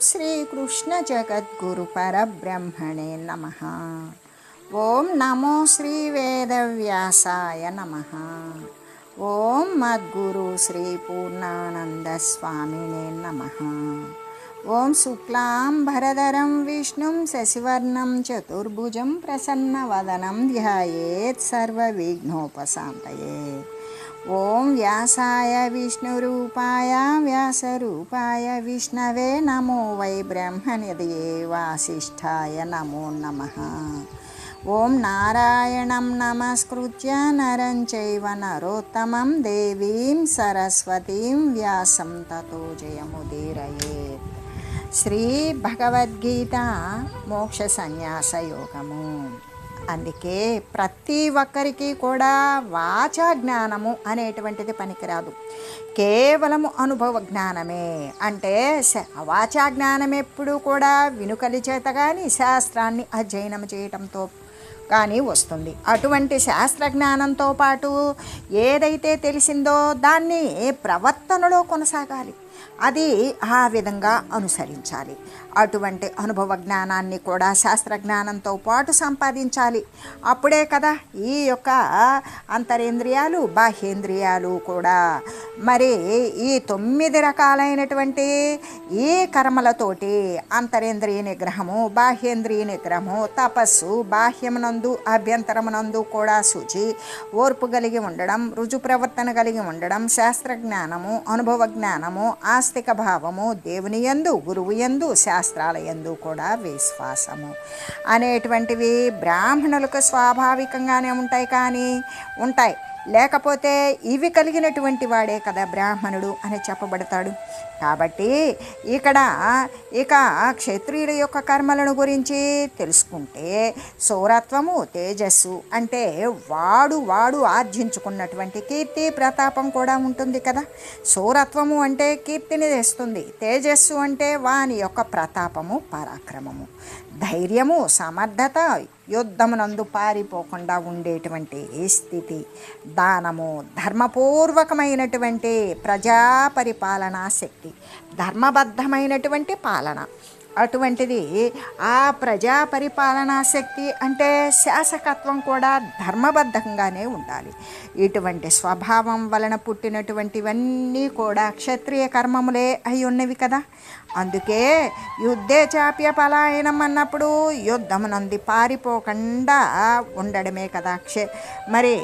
శ్రీకృష్ణ జగద్గురు పరబ్రహ్మణే నమః. ఓం నమో శ్రీ వేదవ్యాసాయ నమః. ఓం మద్గురు శ్రీ పూర్ణానంద స్వామినే నమః. ఓం శుక్లాం భరధరం విష్ణుం శశివర్ణం చతుర్భుజం ప్రసన్నవదనం ధ్యాయేత్ సర్వవిఘ్నోపశాంతయే. ఓం వ్యాసాయ విష్ణురూపాయ వ్యాసరూపాయ విష్ణవే నమో వై బ్రహ్మనిధయే వాసిష్ఠాయ నమో నమః. ఓం నారాయణం నమస్కృత్య నరం చైవ నరోత్తమం దేవీం సరస్వతీం వ్యాసం తతో జయముదీరయేత్. శ్రీ భగవద్గీత మోక్ష సన్యాస యోగము. అందుకే ప్రతి ఒక్కరికి కూడా వాచా జ్ఞానము అనేటువంటిది పనికిరాదు, కేవలము అనుభవ జ్ఞానమే. అంటే వాచా జ్ఞానం ఎప్పుడు కూడా వినుకలి చేత కానీ శాస్త్రాన్ని అధ్యయనం చేయటంతో కానీ వస్తుంది. అటువంటి శాస్త్ర జ్ఞానంతో పాటు ఏదైతే తెలిసిందో దాన్ని ప్రవర్తనలో కొనసాగాలి, అది ఆ విధంగా అనుసరించాలి. అటువంటి అనుభవ జ్ఞానాన్ని కూడా శాస్త్ర జ్ఞానంతో పాటు సంపాదించాలి. అప్పుడే కదా ఈ యొక్క అంతరేంద్రియాలు బాహ్యేంద్రియాలు కూడా మరి ఈ 9 రకాలైనటువంటి ఈ కర్మలతోటి అంతరేంద్రియ నిగ్రహము, బాహ్యేంద్రియ నిగ్రహము, తపస్సు, బాహ్యమునందు అభ్యంతరమునందు కూడా శుచి, ఓర్పు కలిగి ఉండడం, రుజు ప్రవర్తన కలిగి ఉండడం, శాస్త్ర జ్ఞానము, అనుభవ జ్ఞానము, ఆస్తిక భావము, దేవుని యందు గురువు యందు శాస్త్రాల యందు కూడా విశ్వాసము అనేటువంటివి బ్రాహ్మణులకు స్వాభావికంగానే ఉంటాయి. లేకపోతే ఇవి కలిగినటువంటి వాడే కదా బ్రాహ్మణుడు అని చెప్పబడతాడు. కాబట్టి ఇక క్షత్రియుల యొక్క కర్మలను గురించి తెలుసుకుంటే శౌరత్వము, తేజస్సు అంటే వాడు ఆర్జించుకున్నటువంటి కీర్తి ప్రతాపం కూడా ఉంటుంది కదా. శౌరత్వము అంటే కీర్తిని తెస్తుంది, తేజస్సు అంటే వాని యొక్క ప్రతాపము, పరాక్రమము, ధైర్యము, సమర్థత, యుద్ధమునందు పారిపోకుండా ఉండేటువంటి స్థితి, దానము, ధర్మపూర్వకమైనటువంటి ప్రజా పరిపాలనా శక్తి, ధర్మబద్ధమైనటువంటి పాలన. అటువంటిది ఆ ప్రజా పరిపాలనా శక్తి అంటే శాసకత్వం కూడా ధర్మబద్ధంగానే ఉండాలి. ఇటువంటి స్వభావం వలన పుట్టినటువంటివన్నీ కూడా క్షత్రియ కర్మములే అయి ఉన్నవి కదా. అందుకే యుద్ధే చాప్య పలాయనం అన్నప్పుడు యుద్ధమునంది పారిపోకుండా ఉండడమే కదా మరి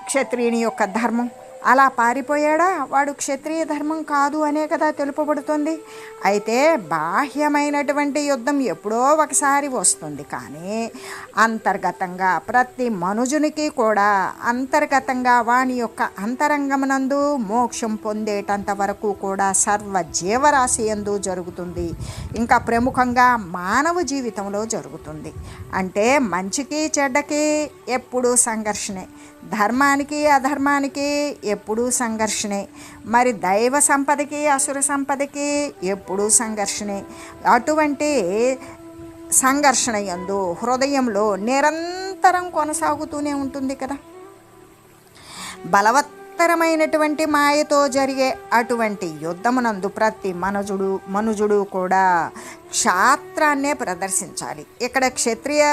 క్షత్రియుని యొక్క ధర్మం. అలా పారిపోయాడా వాడు క్షత్రియ ధర్మం కాదు అనే కదా తెలుపబడుతుంది. అయితే బాహ్యమైనటువంటి యుద్ధం ఎప్పుడో ఒకసారి వస్తుంది, కానీ అంతర్గతంగా ప్రతి మనుజునికి కూడా అంతర్గతంగా వాని యొక్క అంతరంగమునందు మోక్షం పొందేటంత వరకు కూడా సర్వ జీవరాశి యందు జరుగుతుంది. ఇంకా ప్రముఖంగా మానవ జీవితంలో జరుగుతుంది. అంటే మంచికి చెడ్డకి ఎప్పుడూ సంఘర్షణే, ధర్మానికి అధర్మానికి ఎప్పుడూ సంఘర్షణే, మరి దైవ సంపదకి అసుర సంపదకి ఎప్పుడూ సంఘర్షణే. అటువంటి సంఘర్షణ యందు హృదయంలో నిరంతరం కొనసాగుతూనే ఉంటుంది కదా. బలవత్తరమైనటువంటి మాయతో జరిగే అటువంటి యుద్ధమునందు ప్రతి మనుజుడు కూడా క్షాత్రాన్నే ప్రదర్శించాలి. ఇక్కడ క్షత్రియ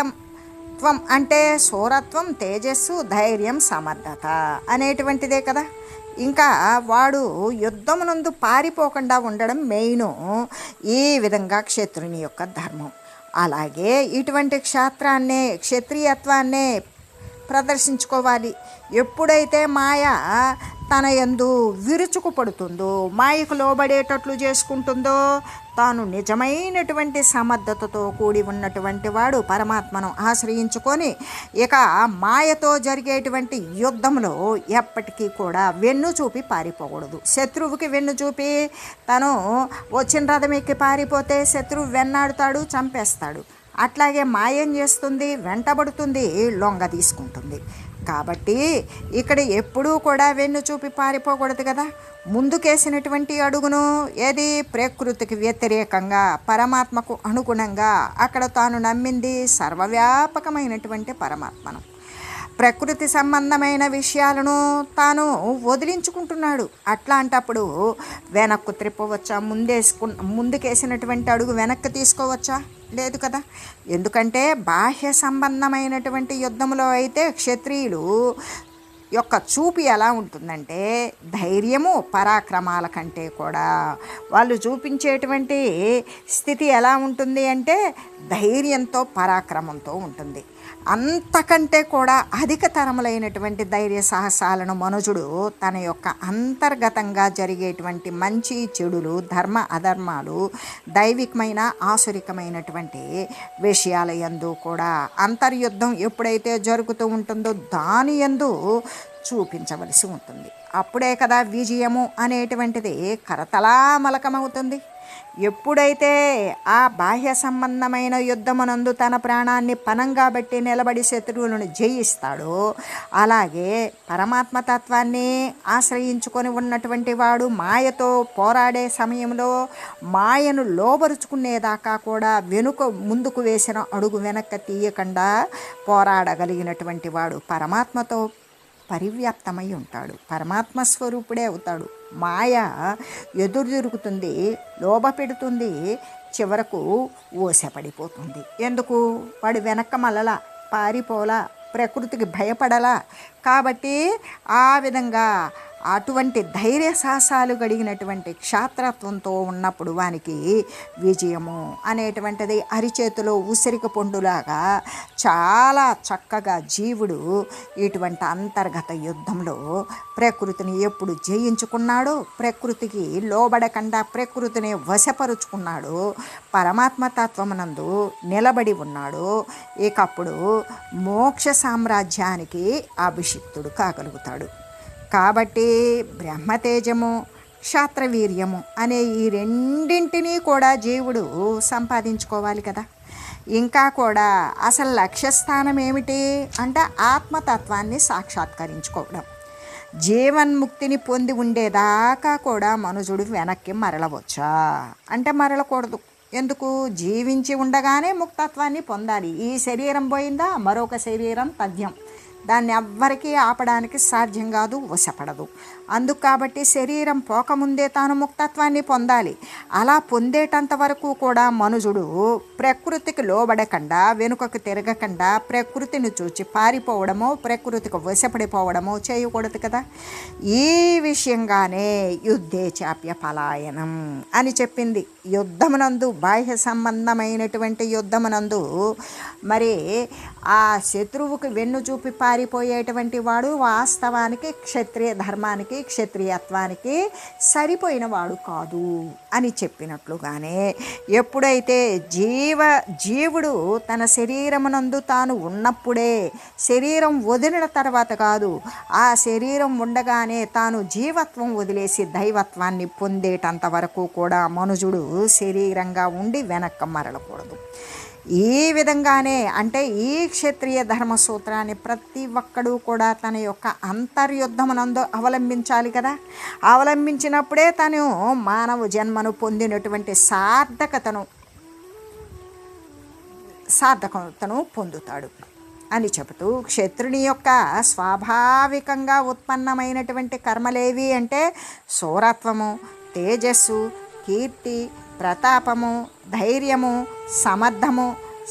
అంటే శౌరత్వం, తేజస్సు, ధైర్యం, సమర్థత అనేటువంటిదే కదా. ఇంకా వాడు యుద్ధమునందు పారిపోకుండా ఉండడం మెయిను ఈ విధంగా క్షత్రుని యొక్క ధర్మం. అలాగే ఇటువంటి క్షత్రియత్వాన్నే ప్రదర్శించుకోవాలి. ఎప్పుడైతే మాయ తన యందు విరుచుకుపడుతుందో, మాయకు లోబడేటట్లు చేసుకుంటుందో, తాను నిజమైనటువంటి సమర్థతతో కూడి ఉన్నటువంటి వాడు పరమాత్మను ఆశ్రయించుకొని ఇక మాయతో జరిగేటువంటి యుద్ధంలో ఎప్పటికీ కూడా వెన్ను చూపి పారిపోకూడదు. శత్రువుకి వెన్ను చూపి తను వచ్చిన రథం ఎక్కి పారిపోతే శత్రువు వెన్నాడుతాడు, చంపేస్తాడు. అట్లాగే మాయం చేస్తుంది, వెంటబడుతుంది, లొంగ తీసుకుంటుంది. కాబట్టి ఇక్కడ ఎప్పుడూ కూడా వెన్ను చూపి పారిపోకూడదు కదా. ముందుకేసినటువంటి అడుగును ఏది ప్రకృతికి వ్యతిరేకంగా పరమాత్మకు అనుగుణంగా అక్కడ తాను నమ్మింది సర్వవ్యాపకమైనటువంటి పరమాత్మను. ప్రకృతి సంబంధమైన విషయాలను తాను వదిలించుకుంటున్నాడు. అట్లాంటప్పుడు వెనక్కు త్రిప్పవచ్చా? ముందుకేసినటువంటి అడుగు వెనక్కి తీసుకోవచ్చా? లేదు కదా. ఎందుకంటే బాహ్య సంబంధమైనటువంటి యుద్ధంలో అయితే క్షత్రియులు యొక్క చూపు ఎలా ఉంటుందంటే ధైర్యము పరాక్రమాల కంటే కూడా వాళ్ళు చూపించేటువంటి స్థితి ఎలా ఉంటుంది అంటే ధైర్యంతో పరాక్రమంతో ఉంటుంది. అంతకంటే కూడా అధికతరములైనటువంటి ధైర్య సాహసాలను మనుజుడు తన యొక్క అంతర్గతంగా జరిగేటువంటి మంచి చెడులు, ధర్మ అధర్మాలు, దైవికమైన ఆసురికమైనటువంటి విషయాల యందు కూడా అంతర్యుద్ధం ఎప్పుడైతే జరుగుతూ ఉంటుందో దాని యందు చూపించవలసి ఉంటుంది. అప్పుడే కదా విజయము అనేటువంటిది కరతలామలకమవుతుంది. ఎప్పుడైతే ఆ బాహ్య సంబంధమైన యుద్ధమునందు తన ప్రాణాన్ని పణంగా బట్టి నిలబడి శత్రువులను జయిస్తాడో, అలాగే పరమాత్మతత్వాన్ని ఆశ్రయించుకొని ఉన్నటువంటి వాడు మాయతో పోరాడే సమయంలో మాయను లోబరుచుకునేదాకా కూడా ముందుకు వేసిన అడుగు వెనక్కి తీయకుండా పోరాడగలిగినటువంటి వాడు పరమాత్మతో పరివ్యాప్తమై ఉంటాడు. పరమాత్మ స్వరూపుడే అవుతాడు. మాయ ఎదురు తిరుగుతుంది, లోభపెడుతుంది, చివరకు ఊసపడిపోతుంది. ఎందుకు? వాడు వెనక్క మళ్ళలా పారిపోలా, ప్రకృతికి భయపడలా. కాబట్టి ఆ విధంగా అటువంటి ధైర్య సాహసాలు కలిగినటువంటి క్షాత్రత్వంతో ఉన్నప్పుడు వానికి విజయము అనేటువంటిది అరిచేతిలో ఉసిరిక పొండులాగా చాలా చక్కగా జీవుడు ఇటువంటి అంతర్గత యుద్ధంలో ప్రకృతిని ఎప్పుడు జయించుకున్నాడో, ప్రకృతికి లోబడకుండా ప్రకృతిని వశపరుచుకున్నాడో, పరమాత్మతత్వమునందు నిలబడి ఉన్నాడో, ఇకప్పుడు మోక్ష సామ్రాజ్యానికి అభిషిక్తుడు కాగలుగుతాడు. కాబట్టి బ్రహ్మతేజము, క్షాత్రవీర్యము అనే ఈ రెండింటినీ కూడా జీవుడు సంపాదించుకోవాలి కదా. ఇంకా కూడా అసలు లక్ష్యస్థానం ఏమిటి అంటే ఆత్మతత్వాన్ని సాక్షాత్కరించుకోవడం. జీవన్ముక్తిని పొంది ఉండేదాకా కూడా మనుజుడు వెనక్కి మరలవచ్చా అంటే మరలకూడదు. ఎందుకు? జీవించి ఉండగానే ముక్తత్వాన్ని పొందాలి. ఈ శరీరం పోయిందా మరొక శరీరం తథ్యం. దాన్ని ఎవ్వరికీ ఆపడానికి సాధ్యం కాదు, వశపడదు. అందుకు కాబట్టి శరీరం పోకముందే తాను ముక్తత్వాన్ని పొందాలి. అలా పొందేటంత వరకు కూడా మనుజుడు ప్రకృతికి లోబడకుండా, వెనుకకు తిరగకుండా, ప్రకృతిని చూచి పారిపోవడమో, ప్రకృతికి వశపడిపోవడమో చేయకూడదు కదా. ఈ విషయంగానే యుద్ధే చాప్య పలాయనం అని చెప్పింది. యుద్ధమునందు, బాహ్య సంబంధమైనటువంటి యుద్ధమునందు మరి ఆ శత్రువుకి వెన్ను చూపి పారిపోయేటువంటి వాడు వాస్తవానికి క్షత్రియ ధర్మానికి, క్షత్రియత్వానికి సరిపోయిన వాడు కాదు అని చెప్పినట్లుగానే ఎప్పుడైతే జీవుడు తన శరీరమునందు తాను ఉన్నప్పుడే, శరీరం వదిలిన తర్వాత కాదు, ఆ శరీరం ఉండగానే తాను జీవత్వం వదిలేసి దైవత్వాన్ని పొందేటంత వరకు కూడా మనుజుడు శరీరంగా ఉండి వెనక్కి మరలకూడదు. ఈ విధంగానే అంటే ఈ క్షత్రియ ధర్మ సూత్రాన్ని ప్రతి ఒక్కడూ కూడా తన యొక్క అంతర్యుద్ధమునందు అవలంబించాలి కదా. అవలంబించినప్పుడే తను మానవ జన్మను పొందినటువంటి సార్థకతను పొందుతాడు అని చెబుతూ, క్షత్రుని యొక్క స్వాభావికంగా ఉత్పన్నమైనటువంటి కర్మలేవి అంటే శూరత్వము, తేజస్సు, కీర్తి, ప్రతాపము, ధైర్యము,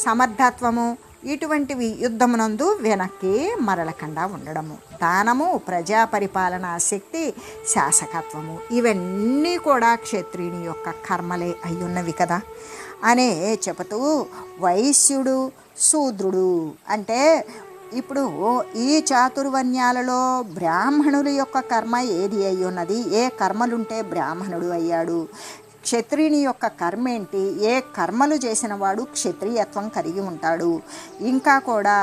సమర్థత్వము, ఇటువంటివి యుద్ధమునందు వెనక్కి మరలకుండా ఉండడము, దానము, ప్రజా పరిపాలనా శక్తి, శాసకత్వము, ఇవన్నీ కూడా క్షత్రియుని యొక్క కర్మలే అయ్యున్నవి కదా అనే చెబుతూ, వైశ్యుడు, శూద్రుడు అంటే ఇప్పుడు ఈ చాతుర్వర్ణ్యాలలో బ్రాహ్మణుల యొక్క కర్మ ఏది అయి ఉన్నది, ఏ కర్మలుంటే బ్రాహ్మణుడు అయ్యాడు, క్షత్రియుని యొక్క కర్మ ఏంటి, ఏ కర్మలు చేసిన వాడు క్షత్రియత్వం కలిగి ఉంటాడు. ఇంకా కూడా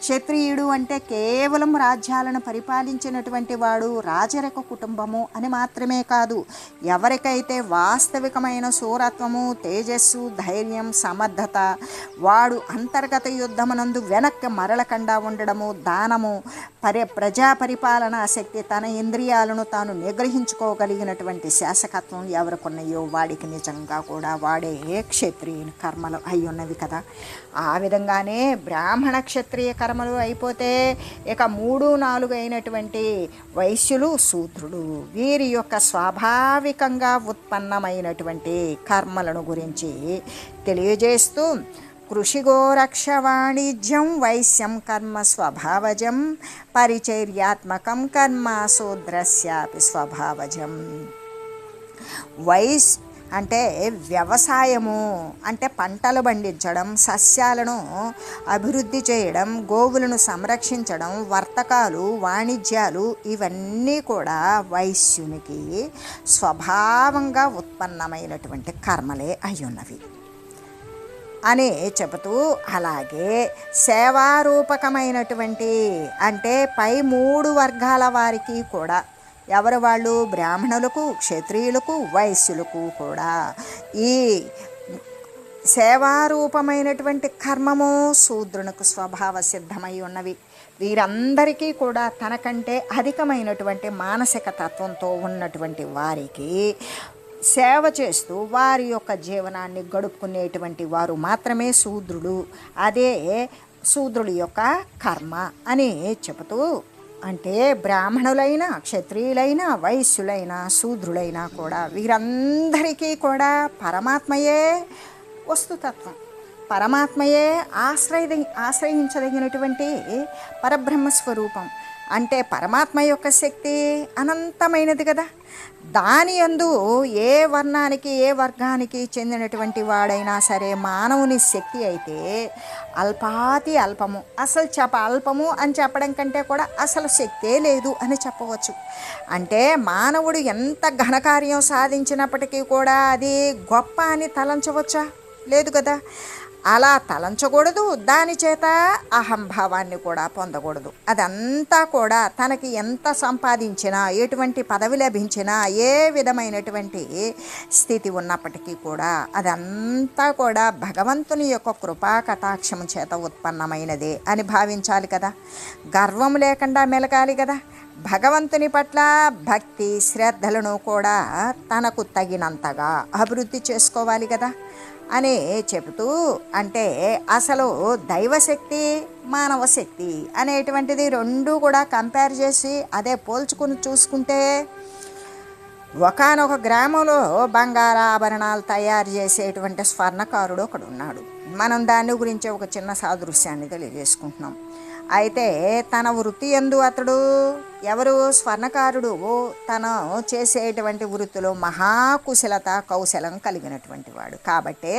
క్షత్రియుడు అంటే కేవలం రాజ్యాలను పరిపాలించినటువంటి వాడు, రాజరిక కుటుంబము అని మాత్రమే కాదు, ఎవరికైతే వాస్తవికమైన శూరత్వము, తేజస్సు, ధైర్యం, సమర్థత, వాడు అంతర్గత యుద్ధమునందు వెనక్కి మరలకుండా ఉండడము, దానము, ప్రజా పరిపాలనా శక్తి, తన ఇంద్రియాలను తాను నిగ్రహించుకోగలిగినటువంటి శాసకత్వం ఎవరికున్నాయో వాడికి నిజంగా కూడా వాడే క్షత్రియుని కర్మలు అయి ఉన్నవి కదా. ఆ విధంగానే బ్రాహ్మణ క్షత్రియ కర్మ కర్మలు అయిపోతే ఇక 3, 4 అయినటువంటి వైశ్యులు, శూద్రులు వీరి యొక్క స్వాభావికంగా ఉత్పన్నమైనటువంటి కర్మలను గురించి తెలియజేస్తూ కృషిగోరక్ష వాణిజ్యం వైశ్యం కర్మ స్వభావజం పరిచర్యాత్మకం కర్మ శూద్రస్యాపి స్వభావజం. అంటే వ్యవసాయము అంటే పంటలు పండించడం, సస్యాలను అభివృద్ధి చేయడం, గోవులను సంరక్షించడం, వర్తకాలు, వాణిజ్యాలు ఇవన్నీ కూడా వైశ్యునికి స్వభావంగా ఉత్పన్నమైనటువంటి కర్మలే అయ్యున్నవి అని చెబుతూ, అలాగే సేవారూపకమైనటువంటి అంటే పై 3 వర్గాల వారికి కూడా ఎవరు వాళ్ళు బ్రాహ్మణులకు, క్షత్రియులకు, వైశ్యులకు కూడా ఈ సేవారూపమైనటువంటి కర్మము శూద్రునికి స్వభావ సిద్ధమై ఉన్నవి. వీరందరికీ కూడా తనకంటే అధికమైనటువంటి మానసిక తత్వంతో ఉన్నటువంటి వారికి సేవ చేస్తూ వారి యొక్క జీవనాన్ని గడుపుకునేటువంటి వారు మాత్రమే శూద్రుడు. అదే శూద్రుల యొక్క కర్మ అని చెబుతూ, అంటే బ్రాహ్మణులైన, క్షత్రియులైన, వైశ్యులైన, శూద్రులైనా కూడా వీరందరికీ కూడా పరమాత్మయే వస్తుతత్వం, పరమాత్మయే ఆశ్రయించదగినటువంటి పరబ్రహ్మస్వరూపం. అంటే పరమాత్మ యొక్క శక్తి అనంతమైనది కదా. దాని యందు ఏ వర్ణానికి, ఏ వర్గానికి చెందినటువంటి వాడైనా సరే మానవుని శక్తి అయితే అల్పాతి అల్పము, అసలు అల్పము అని చెప్పడం కంటే కూడా అసలు శక్తే లేదు అని చెప్పవచ్చు. అంటే మానవుడు ఎంత ఘనకార్యం సాధించినప్పటికీ కూడా అది గొప్ప అని తలంచవచ్చా? లేదు కదా. అలా తలంచకూడదు, దాని చేత అహంభావాన్ని కూడా పొందకూడదు. అదంతా కూడా తనకి ఎంత సంపాదించినా, ఎటువంటి పదవి లభించినా, ఏ విధమైనటువంటి స్థితి ఉన్నప్పటికీ కూడా అదంతా కూడా భగవంతుని యొక్క కృపా కటాక్షము చేత ఉత్పన్నమైనదే అని భావించాలి కదా. గర్వం లేకుండా మెలగాలి కదా. భగవంతుని పట్ల భక్తి శ్రద్ధలను కూడా తనకు తగినంతగా అభివృద్ధి చేసుకోవాలి కదా అని చెబుతూ, అంటే అసలు దైవశక్తి, మానవ శక్తి అనేటువంటిది రెండూ కూడా కంపేర్ చేసి అదే పోల్చుకుని చూసుకుంటే, ఒకానొక గ్రామంలో బంగారాభరణాలు తయారు చేసేటువంటి స్వర్ణకారుడు ఒకడు ఉన్నాడు. మనం దాని గురించి ఒక చిన్న సాదృశ్యాన్ని తెలియజేసుకుంటున్నాం. అయితే తన వృత్తి యందు అతడు ఎవరు స్వర్ణకారుడు తను చేసేటువంటి వృత్తిలో మహాకుశలత కౌశలం కలిగినటువంటి వాడు కాబట్టే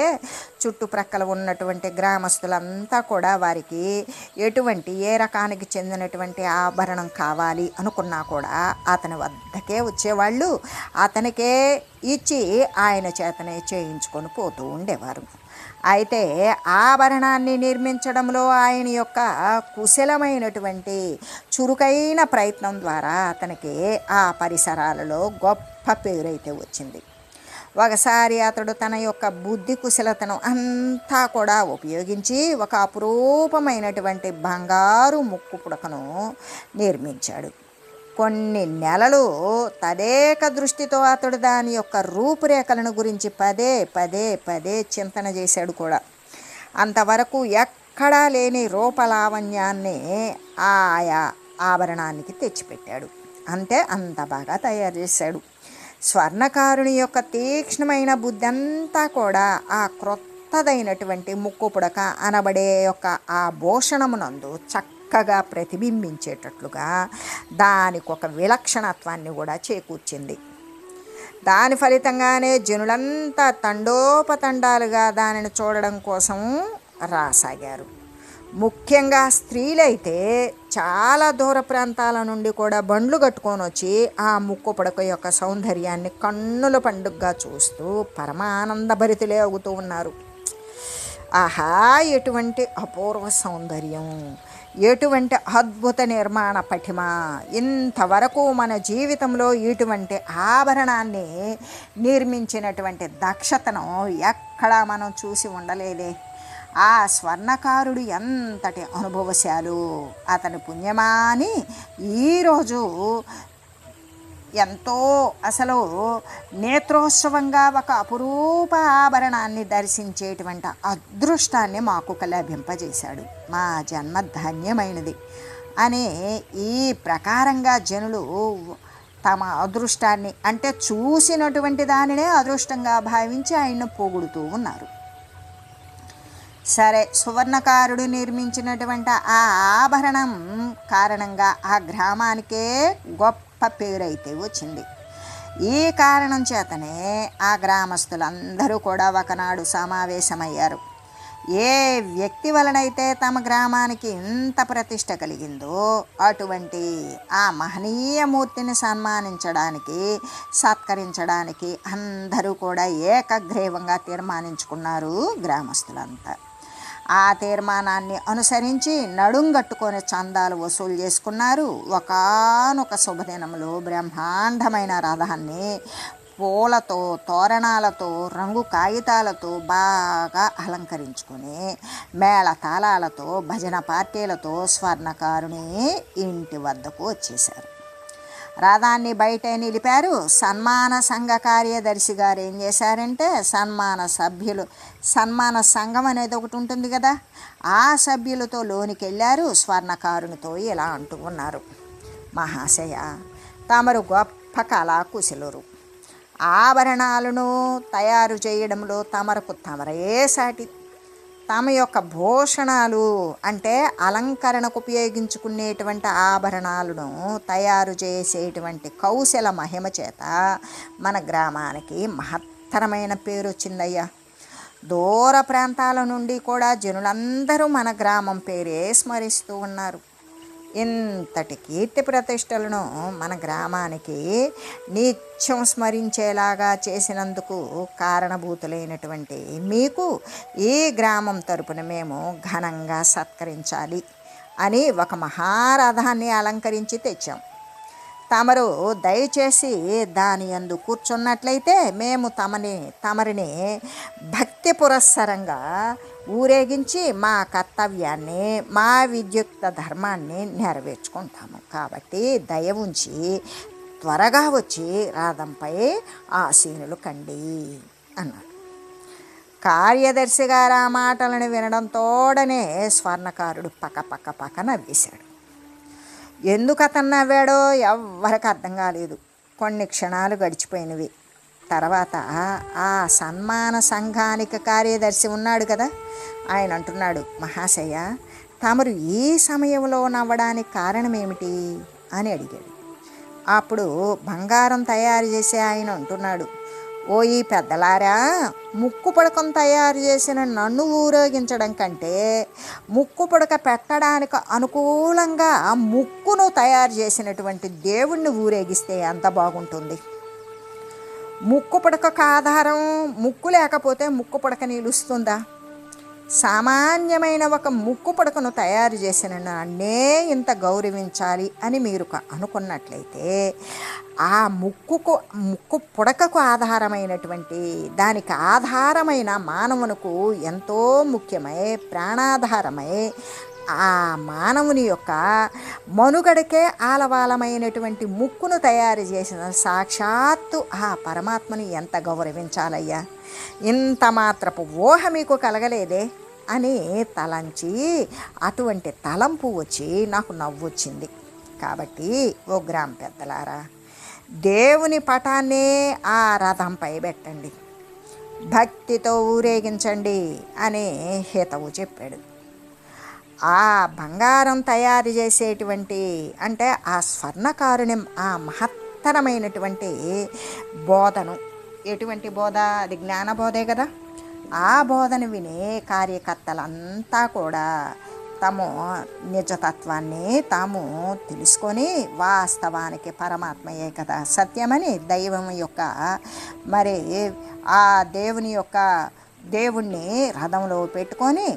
చుట్టుప్రక్కల ఉన్నటువంటి గ్రామస్తులంతా కూడా వారికి ఎటువంటి ఏ రకానికి చెందినటువంటి ఆభరణం కావాలి అనుకున్నా కూడా అతని వద్దకే వచ్చేవాళ్ళు, అతనికే ఇచ్చి ఆయన చేతనే చేయించుకొని పోతూ ఉండేవారు. అయితే ఆభరణాన్ని నిర్మించడంలో ఆయన యొక్క కుశలమైనటువంటి చురుకైన ప్రయత్నం ద్వారా అతనికి ఆ పరిసరాలలో గొప్ప పేరైతే వచ్చింది. ఒకసారి అతడు తన యొక్క బుద్ధి కుశలతను అంతా కూడా ఉపయోగించి ఒక అపురూపమైనటువంటి బంగారు ముక్కు పుడకను నిర్మించాడు. కొన్ని నెలలు తదేక దృష్టితో అతడు దాని యొక్క రూపురేఖలను గురించి పదే పదే పదే చింతన చేశాడు కూడా. అంతవరకు ఎక్కడా లేని రూపలావణ్యాన్ని ఆయా ఆభరణానికి తెచ్చిపెట్టాడు. అంటే అంత బాగా తయారు చేశాడు. స్వర్ణకారుని యొక్క తీక్ష్ణమైన బుద్ధి అంతా కూడా ఆ క్రొత్తదైనటువంటి ముక్కు పుడక అనబడే యొక్క ఆ భూషణమునందు చక్కగా ప్రతిబింబించేటట్లుగా దానికి ఒక విలక్షణత్వాన్ని కూడా చేకూర్చింది. దాని ఫలితంగానే జనులంతా తండోపతండాలుగా దానిని చూడడం కోసం రాసాగారు. ముఖ్యంగా స్త్రీలైతే చాలా దూర ప్రాంతాల నుండి కూడా బండ్లు కట్టుకొని వచ్చి ఆ ముక్కు పుడక యొక్క సౌందర్యాన్ని కన్నుల పండుగగా చూస్తూ పరమానందభరితులే అవుతూ ఉన్నారు. ఆహా, ఎటువంటి అపూర్వ సౌందర్యం, ఎటువంటి అద్భుత నిర్మాణ పటిమ! ఇంతవరకు మన జీవితంలో ఇటువంటి ఆభరణాన్ని నిర్మించినటువంటి దక్షతను ఎక్కడా మనం చూసి ఉండలేదే. ఆ స్వర్ణకారుడు ఎంతటి అనుభవశాలు, అతని పుణ్యమాని ఈరోజు ఎంతో అసలు నేత్రోత్సవంగా ఒక అపురూప ఆభరణాన్ని దర్శించేటువంటి అదృష్టాన్ని మాకు లభింపజేశాడు. మా జన్మ ధన్యమైనది అనే ఈ ప్రకారంగా జనులు తమ అదృష్టాన్ని అంటే చూసినటువంటి దానినే అదృష్టంగా భావించి ఆయన్ను పొగుడుతూ ఉన్నారు. సరే, సువర్ణకారుడు నిర్మించినటువంటి ఆ ఆభరణం కారణంగా ఆ గ్రామానికే గొప్ప పేరైతే వచ్చింది. ఈ కారణం చేతనే ఆ గ్రామస్తులందరూ కూడా ఒకనాడు సమావేశమయ్యారు. ఏ వ్యక్తి వలనైతే తమ గ్రామానికి ఇంత ప్రతిష్ట కలిగిందో అటువంటి ఆ మహనీయ మూర్తిని సన్మానించడానికి, సత్కరించడానికి అందరూ కూడా ఏకగ్రీవంగా తీర్మానించుకున్నారు గ్రామస్తులంతా. ఆ తీర్మానాన్ని అనుసరించి నడుంగట్టుకొని చందాలు వసూలు చేసుకున్నారు. ఒకానొక శుభదినంలో బ్రహ్మాండమైన రథాన్ని పూలతో, తోరణాలతో, రంగు కాగితాలతో బాగా అలంకరించుకొని మేళతాళాలతో, భజన పార్టీలతో స్వర్ణకారుని ఇంటి వద్దకు వచ్చేశారు. రథాన్ని బయటే నిలిపారు. సన్మాన సంఘ కార్యదర్శి గారు ఏం చేశారంటే సన్మాన సంఘం అనేది ఒకటి ఉంటుంది కదా, ఆ సభ్యులతో లోనికి వెళ్ళారు. స్వర్ణకారునితో ఇలా అంటూ ఉన్నారు, మహాశయ, తమరు గొప్ప కళాకుశలురు. ఆభరణాలను తయారు చేయడంలో తమరే సాటి. తమ యొక్క భూషణాలు అంటే అలంకరణకు ఉపయోగించుకునేటువంటి ఆభరణాలను తయారు చేసేటువంటి కౌశల మహిమ చేత మన గ్రామానికి మహత్తరమైన పేరు వచ్చిందయ్యా. దూర ప్రాంతాల నుండి కూడా జనులందరూ మన గ్రామం పేరే స్మరిస్తూ ఉన్నారు. ఇంతటి కీర్తి ప్రతిష్టలను మన గ్రామానికి నిత్యం స్మరించేలాగా చేసినందుకు కారణభూతులైనటువంటి మీకు ఈ గ్రామం తరపున మేము ఘనంగా సత్కరించాలి అని ఒక మహారథాన్ని అలంకరించి తెచ్చాం. తమరు దయచేసి దాని యందు కూర్చున్నట్లయితే మేము తమరిని భక్తి పురస్సరంగా ఊరేగించి మా కర్తవ్యాన్ని, మా విద్యుక్త ధర్మాన్ని నెరవేర్చుకుంటాము. కాబట్టి దయ ఉంచి త్వరగా వచ్చి రథంపై ఆసీనులు కండి అన్నాడు. కార్యదర్శి గారు ఆ మాటలను వినడంతోడనే స్వర్ణకారుడు పక్క నవ్వేశాడు. ఎందుకు అతను నవ్వాడో ఎవ్వరికి అర్థం కాలేదు. కొన్ని క్షణాలు గడిచిపోయినవి. తర్వాత ఆ సన్మాన సంఘానికి కార్యదర్శి ఉన్నాడు కదా, ఆయన అంటున్నాడు, మహాశయ, తమరు ఈ సమయంలో నవ్వడానికి కారణం ఏమిటి అని అడిగాడు. అప్పుడు బంగారం తయారు చేసే ఆయన అంటున్నాడు, ఓ ఈ పెద్దలారా, ముక్కు పుడకం తయారు చేసిన నన్ను ఊరేగించడం కంటే ముక్కు పుడక పెట్టడానికి అనుకూలంగా ముక్కును తయారు చేసినటువంటి దేవుణ్ణి ఊరేగిస్తే ఎంత బాగుంటుంది. ముక్కు పుడకకు ఆధారం ముక్కు లేకపోతే ముక్కు పుడక నిలుస్తుందా? సామాన్యమైన ఒక ముక్కు పుడకను తయారు చేసిన నన్నే ఇంత గౌరవించాలి అని మీరు అనుకున్నట్లయితే ఆ ముక్కు పుడకకు ఆధారమైనటువంటి, దానికి ఆధారమైన మానవునకు ఎంతో ముఖ్యమై ప్రాణాధారమై ఆ మానవుని యొక్క మనుగడకే ఆలవాలమైనటువంటి ముక్కును తయారు చేసిన సాక్షాత్తు ఆ పరమాత్మని ఎంత గౌరవించాలయ్యా. ఇంత మాత్రపు ఊహ మీకు కలగలేదే అని తలంచి అటువంటి తలంపు వచ్చి నాకు నవ్వొచ్చింది. కాబట్టి ఓ గ్రామ పెద్దలారా, దేవుని పటాన్నే ఆ రథంపై పెట్టండి, భక్తితో ఊరేగించండి అని హితవు చెప్పాడు. ఆ బంగారం తయారు చేసేటువంటి అంటే ఆ స్వర్ణకారుని ఆ మహత్తరమైనటువంటి బోధను, ఎటువంటి బోధ? అది జ్ఞానబోధే కదా. ఆ బోధను విని కార్యకర్తలంతా కూడా తాము నిజతత్వాన్ని తాము తెలుసుకొని వాస్తవానికి పరమాత్మయే కదా సత్యమని దైవం యొక్క మరి ఆ దేవుణ్ణి రథంలో పెట్టుకొని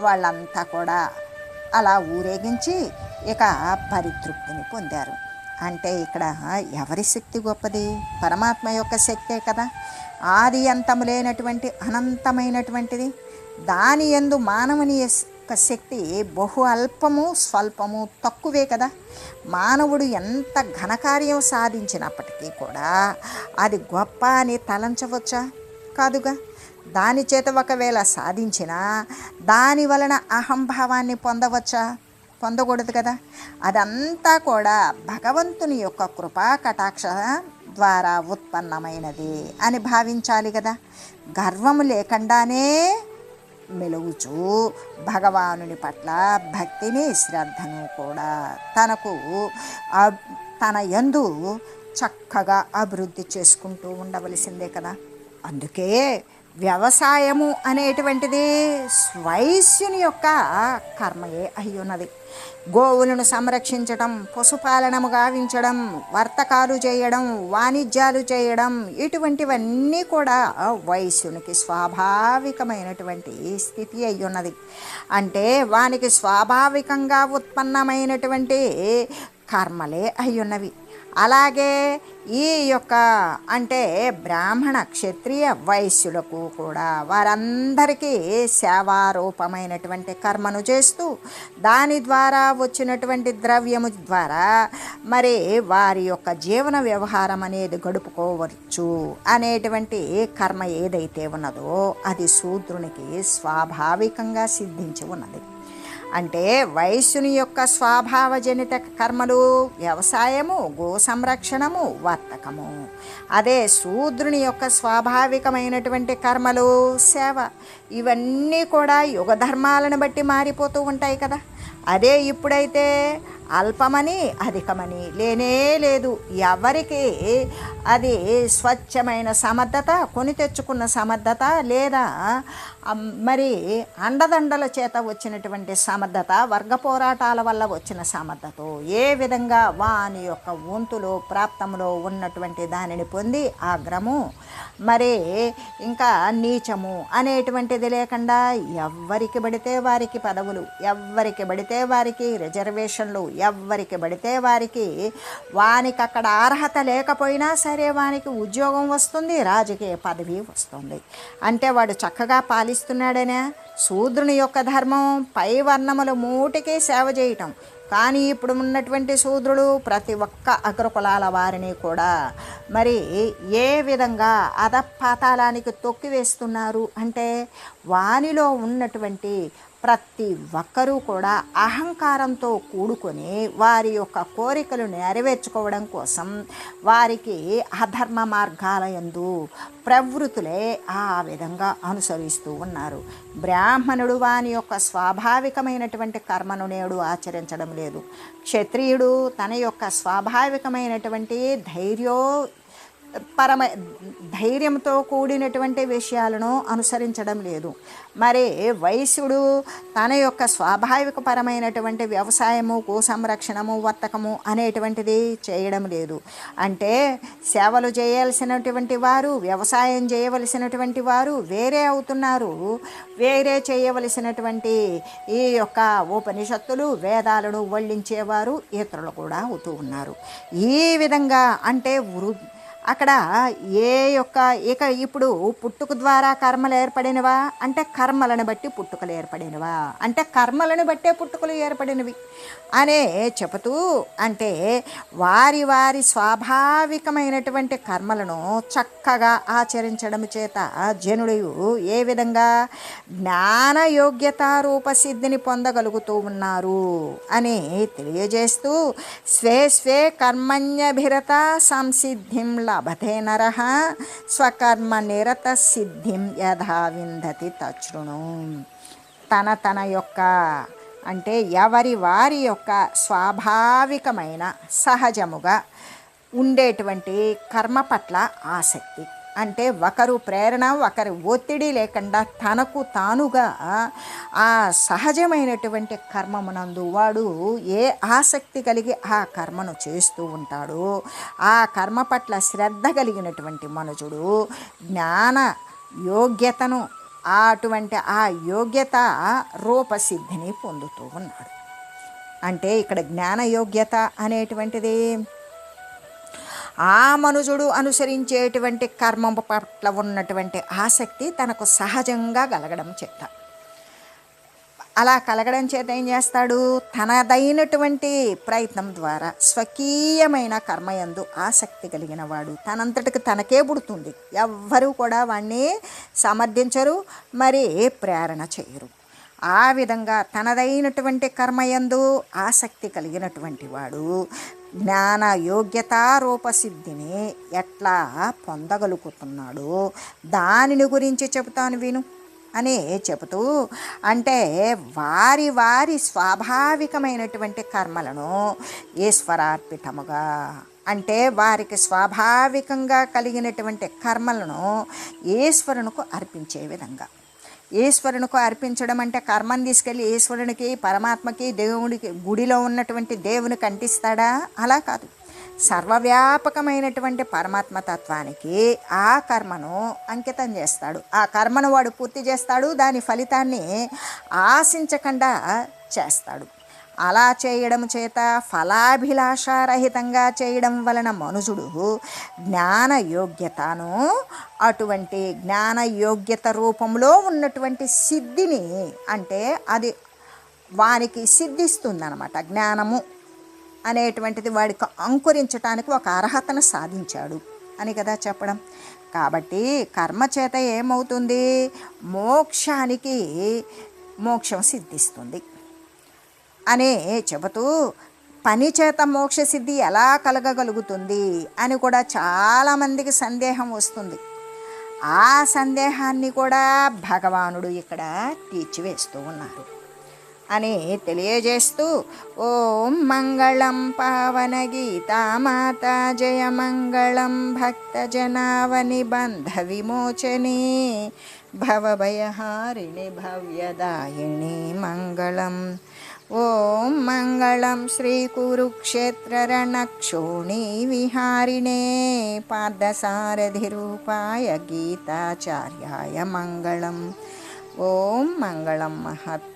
వాళ్ళంతా కూడా అలా ఊరేగించి ఇక పరితృప్తిని పొందారు. అంటే ఇక్కడ ఎవరి శక్తి గొప్పది? పరమాత్మ యొక్క శక్తే కదా. ఆది అంతము లేనటువంటి అనంతమైనటువంటిది. దాని యందు మానవుని యొక్క శక్తి బహు అల్పము, స్వల్పము, తక్కువే కదా. మానవుడు ఎంత ఘనకార్యం సాధించినప్పటికీ కూడా అది గొప్ప అని తలంచవచ్చా? కాదుగా. దాని చేత ఒకవేళ సాధించినా దాని వలన అహంభావాన్ని పొందవచ్చా? పొందకూడదు కదా. అదంతా కూడా భగవంతుని యొక్క కృపా కటాక్ష ద్వారా ఉత్పన్నమైనది అని భావించాలి కదా. గర్వము లేకుండానే మెలుగుచూ భగవానుని పట్ల భక్తిని, శ్రద్ధను కూడా తన యందు చక్కగా అభివృద్ధి చేసుకుంటూ ఉండవలసిందే కదా. అందుకే వ్యవసాయము అనేటువంటిది వైశ్యుని యొక్క కర్మయే అయి ఉన్నది. గోవులను సంరక్షించడం, పశుపాలనము గావించడం, వర్తకాలు చేయడం, వాణిజ్యాలు చేయడం, ఇటువంటివన్నీ కూడా వైశ్యునికి స్వాభావికమైనటువంటి స్థితి అయి ఉన్నది. అంటే వానికి స్వాభావికంగా ఉత్పన్నమైనటువంటి కర్మలే అయి ఉన్నవి. అలాగే ఈ యొక్క అంటే బ్రాహ్మణ, క్షత్రియ, వైశ్యులకు కూడా వారందరికీ సేవారూపమైనటువంటి కర్మను చేస్తూ దాని ద్వారా వచ్చినటువంటి ద్రవ్యము ద్వారా మరి వారి యొక్క జీవన వ్యవహారం అనేది గడుపుకోవచ్చు అనేటువంటి కర్మ ఏదైతే ఉన్నదో అది శూద్రునికి స్వాభావికంగా సిద్ధించి ఉన్నది. అంటే వైశ్యుని యొక్క స్వభావజనిత కర్మలు వ్యవసాయము, గో సంరక్షణము, వర్తకము. అదే శూద్రుని యొక్క స్వాభావికమైనటువంటి కర్మలు సేవ. ఇవన్నీ కూడా యుగ ధర్మాలను బట్టి మారిపోతూ ఉంటాయి కదా. అదే ఇప్పుడైతే అల్పమని అధికమని లేనే లేదు. ఎవరికి అది స్వచ్ఛమైన సమర్థత, కొని తెచ్చుకున్న సమర్థత, లేదా మరి అండదండల చేత వచ్చినటువంటి సమర్థత, వర్గ పోరాటాల వల్ల వచ్చిన సమర్థత, ఏ విధంగా వాని యొక్క వంతులో ప్రాప్తంలో ఉన్నటువంటి దానిని పొంది అగ్రము మరి ఇంకా నీచము అనేటువంటిది లేకుండా ఎవ్వరికి పడితే వారికి పదవులు, ఎవ్వరికి పడితే వారికి రిజర్వేషన్లు, ఎవ్వరికి పడితే వారికి వానికి అక్కడ అర్హత లేకపోయినా సరే వానికి ఉద్యోగం వస్తుంది, రాజకీయ పదవి వస్తుంది. అంటే వాడు చక్కగా పాలిస్తున్నాడనే. శూద్రుని యొక్క ధర్మం పై వర్ణముల మూటికి సేవ చేయటం. కానీ ఇప్పుడు ఉన్నటువంటి శూద్రులు ప్రతి ఒక్క అగ్రకులాల వారిని కూడా మరి ఏ విధంగా అధపాతాళానికి తొక్కివేస్తున్నారు అంటే వానిలో ఉన్నటువంటి ప్రతి ఒక్కరూ కూడా అహంకారంతో కూడుకొని వారి యొక్క కోరికలు నెరవేర్చుకోవడం కోసం వారికి అధర్మ మార్గాల యందు ప్రవృత్తులే ఆ విధంగా అనుసరిస్తూ ఉన్నారు. బ్రాహ్మణుడు వాని యొక్క స్వాభావికమైనటువంటి కర్మను నేడు ఆచరించడం లేదు. క్షత్రియుడు తన యొక్క స్వాభావికమైనటువంటి ధైర్యంతో కూడినటువంటి విషయాలను అనుసరించడం లేదు. మరి వైశ్యుడు తన యొక్క స్వాభావికపరమైనటువంటి వ్యవసాయము, గో సంరక్షణము, వర్తకము అనేటువంటిది చేయడం లేదు. అంటే సేవలు చేయాల్సినటువంటి వారు, వ్యవసాయం చేయవలసినటువంటి వారు వేరే అవుతున్నారు. వేరే చేయవలసినటువంటి ఈ యొక్క ఉపనిషత్తులు, వేదాలను వల్లించేవారు ఇతరులు కూడా అవుతూ ఉన్నారు. ఈ విధంగా అంటే అక్కడ ఏ యొక్క ఇప్పుడు పుట్టుక ద్వారా కర్మలు ఏర్పడినవా అంటే కర్మలను బట్టి పుట్టుకలు ఏర్పడినవా అంటే కర్మలను బట్టే పుట్టుకలు ఏర్పడినవి అనే చెబుతూ, అంటే వారి వారి స్వాభావికమైనటువంటి కర్మలను చక్కగా ఆచరించడం చేత జనుడు ఏ విధంగా జ్ఞాన యోగ్యతారూపసిద్ధిని పొందగలుగుతూ ఉన్నారు అని తెలియజేస్తూ, స్వే స్వే కర్మణ్యభిరత సంసిద్ధిం లభతే నరః స్వకర్మ నిరత సిద్ధిం యథా విందతి తచ్ఛృణు. తన యొక్క అంటే ఎవరి వారి యొక్క స్వాభావికమైన సహజముగా ఉండేటువంటి కర్మ పట్ల ఆసక్తి, అంటే ఒకరు ప్రేరణ, ఒకరి ఒత్తిడి లేకుండా తనకు తానుగా ఆ సహజమైనటువంటి కర్మమునందు వాడు ఏ ఆసక్తి కలిగి ఆ కర్మను చేస్తూ ఉంటాడో ఆ కర్మ పట్ల శ్రద్ధ కలిగినటువంటి మనుషుడు జ్ఞాన యోగ్యతను అటువంటి ఆ యోగ్యత రూపసిద్ధిని పొందుతూ ఉన్నాడు. అంటే ఇక్కడ జ్ఞాన యోగ్యత అనేటువంటిది ఆ మనుజుడు అనుసరించేటువంటి కర్మ పట్ల ఉన్నటువంటి ఆసక్తి తనకు సహజంగా కలగడం చేత. అలా కలగడం చేత ఏం చేస్తాడు, తనదైనటువంటి ప్రయత్నం ద్వారా స్వకీయమైన కర్మయందు ఆసక్తి కలిగిన వాడు తనంతటికి తనకే పుడుతుంది. ఎవ్వరూ కూడా వాణ్ణి సమర్థించరు, మరి ప్రేరణ చేయరు. ఆ విధంగా తనదైనటువంటి కర్మయందు ఆసక్తి కలిగినటువంటి వాడు జ్ఞాన యోగ్యతారూపసిద్ధిని ఎట్లా పొందగలుగుతున్నాడో దానిని గురించి చెబుతాను విను అని చెబుతూ, అంటే వారి వారి స్వాభావికమైనటువంటి కర్మలను ఈశ్వరార్పితముగా, అంటే వారికి స్వాభావికంగా కలిగినటువంటి కర్మలను ఈశ్వరునికి అర్పించే విధంగా. ఈశ్వరునికి అర్పించడం అంటే కర్మను తీసుకెళ్ళి ఈశ్వరునికి, పరమాత్మకి, దేవుడికి, గుడిలో ఉన్నటువంటి దేవునికి అంటిస్తాడా? అలా కాదు. సర్వవ్యాపకమైనటువంటి పరమాత్మతత్వానికి ఆ కర్మను అంకితం చేస్తాడు. ఆ కర్మను వాడు పూర్తి చేస్తాడు, దాని ఫలితాన్ని ఆశించకుండా చేస్తాడు. అలా చేయడం చేత ఫలాభిలాషారహితంగా చేయడం వలన మనుషుడు జ్ఞాన యోగ్యతను, అటువంటి జ్ఞాన యోగ్యత రూపంలో ఉన్నటువంటి సిద్ధిని, అంటే అది వానికి సిద్ధిస్తుందన్నమాట. జ్ఞానము అనేటువంటిది వాడికి అంకురించటానికి ఒక అర్హతను సాధించాడు అని కదా చెప్పడం. కాబట్టి కర్మ చేత ఏమవుతుంది, మోక్షం సిద్ధిస్తుంది అని చెబుతూ, పని చేత మోక్ష సిద్ధి ఎలా కలగగలుగుతుంది అని కూడా చాలామందికి సందేహం వస్తుంది. ఆ సందేహాన్ని కూడా భగవానుడు ఇక్కడ తీర్చివేస్తూ ఉన్నారు అని తెలియజేస్తూ, ఓం మంగళం పావన గీతామాత, జయ మంగళం భక్తజనావని బంధ విమోచని, భవభయహారిణి భవ్యదాయిని మంగళం. ఓం మంగళం శ్రీ కురుక్షేత్ర రణక్షోణి విహారిణే, పార్థసారథి రూపాయ గీతాచార్యాయ మంగళం. ఓం మంగళం మహత్